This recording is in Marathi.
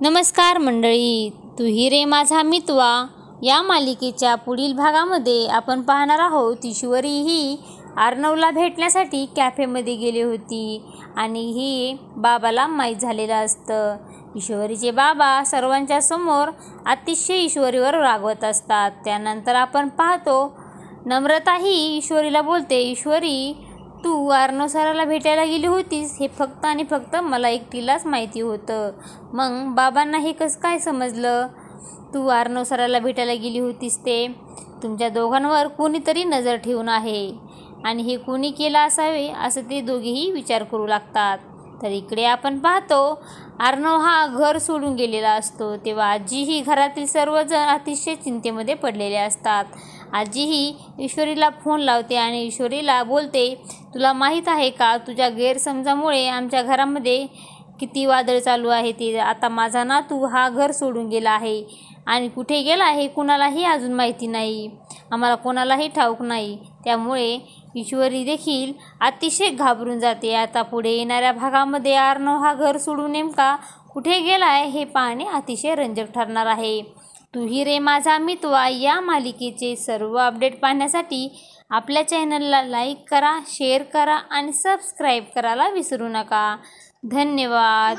नमस्कार मंडळी, तू ही रे माझा मितवा या मालिकेच्या पुढील भागामध्ये आपण पाहणार आहोत. ईश्वरी ही अर्णवला भेटण्यासाठी कॅफेमध्ये गेली होती आणि ही बाबाला माहीत झालेलं असतं. ईश्वरीचे बाबा सर्वांच्या समोर अतिशय ईश्वरीवर रागवत असतात. त्यानंतर आपण पाहतो नम्रता ही ईश्वरीला बोलते, ईश्वरी तू अर्णव सराला भेटायला गेली होतीस हे फक्त आणि फक्त मला एकटीलाच माहिती होतं. मग बाबांना हे कसं काय समजलं तू अर्णव सराला भेटायला गेली होतीस ते? तुमच्या दोघांवर कोणीतरी नजर ठेवून आहे आणि हे कोणी केलं असावे असं ते दोघेही विचार करू लागतात. तर इकडे आपण पाहतो अर्णव हा घर सोडून गेलेला असतो. तेव्हा आजीही घरातील सर्वजण अतिशय चिंतेमध्ये पडलेले असतात. आजीही ईश्वरीला फोन लावते आणि ईश्वरीला बोलते, तुला माहीत आहे का तुझ्या गैरसमजामुळे आमच्या घरामध्ये किती वादळ चालू आहे ते. आता माझा नातू हा घर सोडून गेला आहे आणि कुठे गेला हे कुणालाही अजून माहिती नाही, आम्हाला कोणालाही ठाऊक नाही. त्यामुळे ईश्वरी देखील अतिशय घाबरून जाते. आता पुढे येणाऱ्या भागामध्ये अर्णव हा घर सोडून नेमका कुठे गेला आहे हे पाहणे अतिशय रंजक ठरणार आहे. तू ही रे माझा मितवा या मालिकेचे सर्व अपडेट पाहण्यासाठी आपल्या चॅनलला लाईक करा, शेअर करा आणि सबस्क्राईब करायला विसरू नका. धन्यवाद.